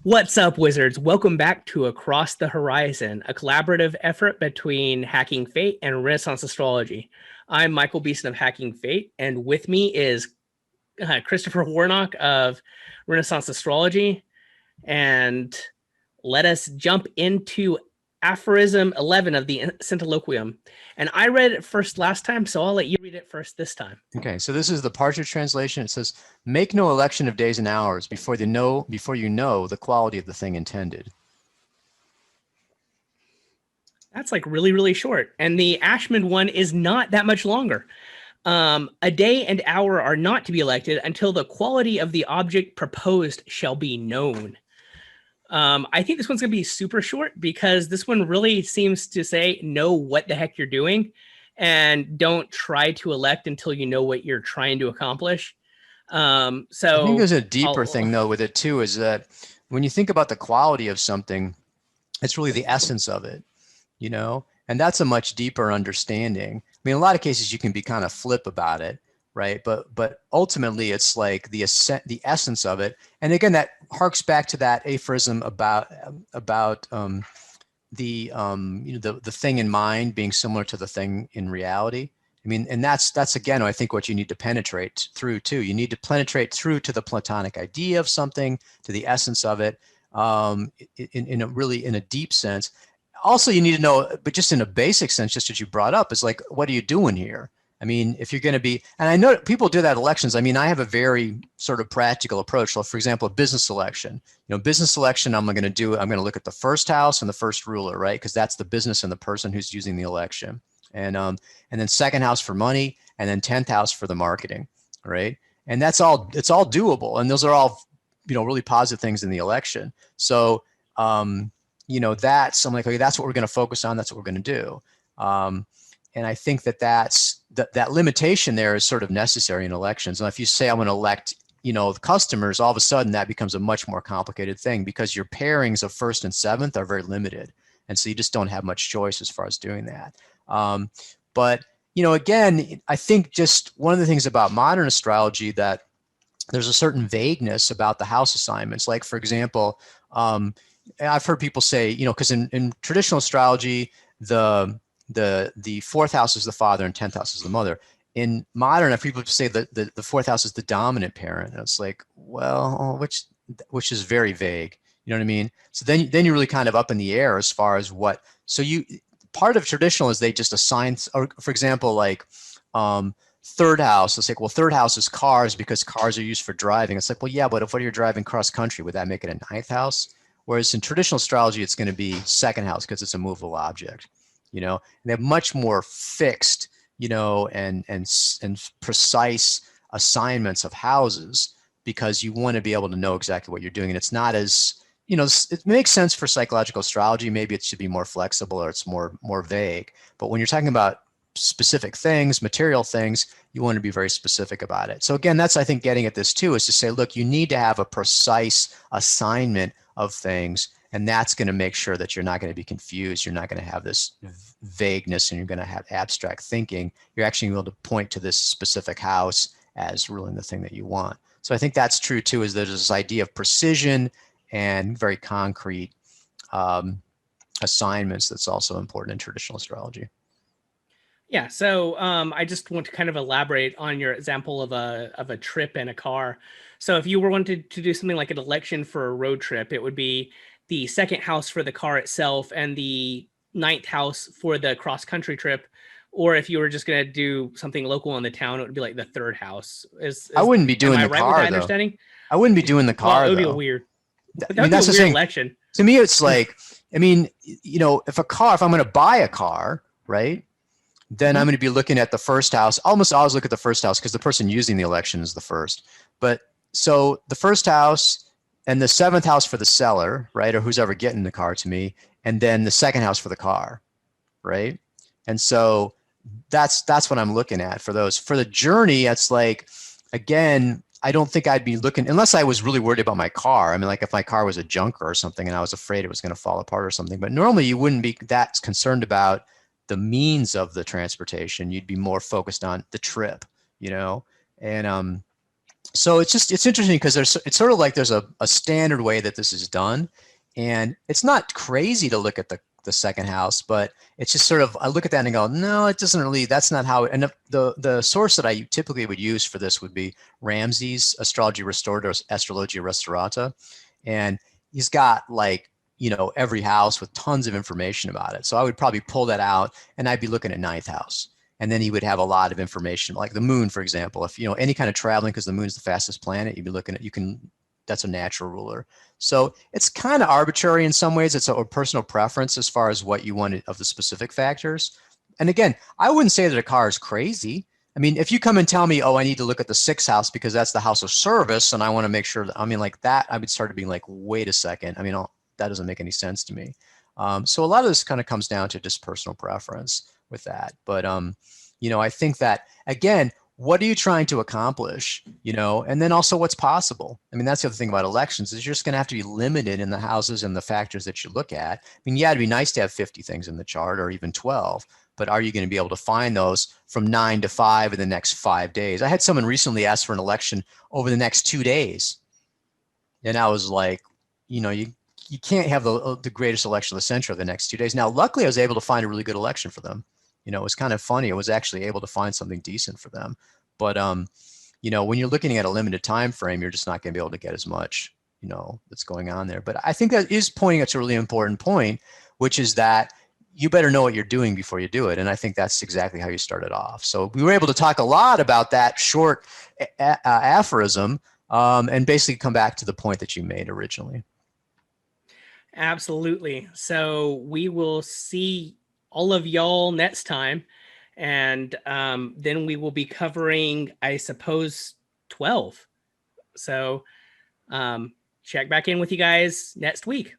What's up, wizards? Welcome back to Across the Horizon, a collaborative effort between Hacking Fate and Renaissance Astrology. I'm Michael Beeson of Hacking Fate, and with me is Christopher Warnock of Renaissance Astrology. And let us jump into Aphorism 11 of the Centiloquium. And I read it first last time, so I'll let you read it first this time. Okay, so this is the Partridge translation. It says, "Make no election of days and hours before you know the quality of the thing intended." That's like really, really short. And the Ashman one is not that much longer. A day and hour are not to be elected until the quality of the object proposed shall be known. I think this one's going to be super short because this one really seems to say, know what the heck you're doing and don't try to elect until you know what you're trying to accomplish. I think there's a deeper thing though with it too, is that when you think about the quality of something, it's really the essence of it, you know, and that's a much deeper understanding. I mean, in a lot of cases you can be kind of flip about it, right? But ultimately it's like the essence of it. And again, that harks back to that aphorism about the thing in mind being similar to the thing in reality. I mean, and that's again, I think what you need to penetrate through too. You need to penetrate through to the Platonic idea of something, to the essence of it, in a deep sense. Also, you need to know, but just in a basic sense, just as you brought up, is like, what are you doing here? I mean, if you're going to be, and I know people do that at elections. I mean, I have a very sort of practical approach. So for example, a business election, business election, I'm going to look at the first house and the first ruler, right? Because that's the business and the person who's using the election. And then second house for money, and then 10th house for the marketing, right? And it's all doable. And those are all, really positive things in the election. So, I'm like, okay, that's what we're going to focus on. That's what we're going to do. And I think that limitation there is sort of necessary in elections. And if you say I'm going to elect, the customers, all of a sudden that becomes a much more complicated thing because your pairings of first and seventh are very limited. And so you just don't have much choice as far as doing that. But again, I think just one of the things about modern astrology that there's a certain vagueness about the house assignments. Like, for example, I've heard people say, because in traditional astrology, the fourth house is the father and 10th house is the mother. In modern, if people say that the fourth house is the dominant parent, and it's like, well, which is very vague. You know what I mean? So then you're really kind of up in the air as far as what. So part of traditional is they just assign, or for example, like third house. Let's say, well, third house is cars because cars are used for driving. It's like, well, yeah, but if you're driving cross country, would that make it a ninth house? Whereas in traditional astrology, it's going to be second house because it's a movable object. And they have much more fixed, and precise assignments of houses because you want to be able to know exactly what you're doing. And it's not as, it makes sense for psychological astrology. Maybe it should be more flexible or it's more vague. But when you're talking about specific things, material things, you want to be very specific about it. So again, that's, I think, getting at this too, is to say, look, you need to have a precise assignment of things. And that's going to make sure that you're not going to be confused. You're not going to have this vagueness and you're going to have abstract thinking. You're actually able to point to this specific house as ruling the thing that you want. So I think that's true too, is there's this idea of precision and very concrete assignments that's also important in traditional astrology. Yeah, so I just want to kind of elaborate on your example of a trip in a car. So if you were wanted to do something like an election for a road trip, it would be the second house for the car itself and the ninth house for the cross-country trip. Or if you were just going to do something local in the town, it would be like the third house. I wouldn't be doing the right car, with that though. understanding? I wouldn't be doing the car, Well, it would be though. a weird. I mean, that's a the weird thing. election. To me, it's like, I mean, if I'm going to buy a car, right, then I'm going to be looking at the first house. Almost always look at the first house because the person using the election is the first. But so the first house and the seventh house for the seller, right, or who's ever getting the car to me, and then the second house for the car, right? And so that's what I'm looking at for those. For the journey, it's like, again, I don't think I'd be looking, unless I was really worried about my car. I mean, like if my car was a junker or something and I was afraid it was going to fall apart or something. But normally you wouldn't be that concerned about the means of the transportation. You'd be more focused on the trip, and So it's interesting because it's sort of like there's a standard way that this is done, and it's not crazy to look at the second house, but it's just sort of, I look at that and go, no, it doesn't really, that's not how. And the source that I typically would use for this would be Ramsey's Astrology Restored or Astrologia Restaurata, and he's got like, you know, every house with tons of information about it. So I would probably pull that out and I'd be looking at ninth house. And then he would have a lot of information, like the moon, for example. If, you know, any kind of traveling, because the moon is the fastest planet, you'd be looking at, you can, that's a natural ruler. So it's kind of arbitrary in some ways. It's a personal preference as far as what you want of the specific factors. And again, I wouldn't say that a car is crazy. I mean, if you come and tell me, oh, I need to look at the sixth house because that's the house of service, and I want to make sure that, I mean, like that, I would start being like, wait a second. I mean, that doesn't make any sense to me. So a lot of this kind of comes down to just personal preference with that. But, you know, I think that, again, what are you trying to accomplish, you know, and then also what's possible. I mean, that's the other thing about elections is you're just going to have to be limited in the houses and the factors that you look at. I mean, yeah, it'd be nice to have 50 things in the chart or even 12, but are you going to be able to find those from 9 to 5 in the next 5 days? I had someone recently ask for an election over the next 2 days. And I was like, you know, you can't have the greatest election of the century the next 2 days. Now, luckily, I was able to find a really good election for them. You know, it was kind of funny. I was actually able to find something decent for them. But, you know, when you're looking at a limited time frame, you're just not going to be able to get as much, you know, that's going on there. But I think that is pointing at a really important point, which is that you better know what you're doing before you do it. And I think that's exactly how you started off. So we were able to talk a lot about that short aphorism and basically come back to the point that you made originally. Absolutely. So we will see all of y'all next time. And then we will be covering, I suppose, 12. So check back in with you guys next week.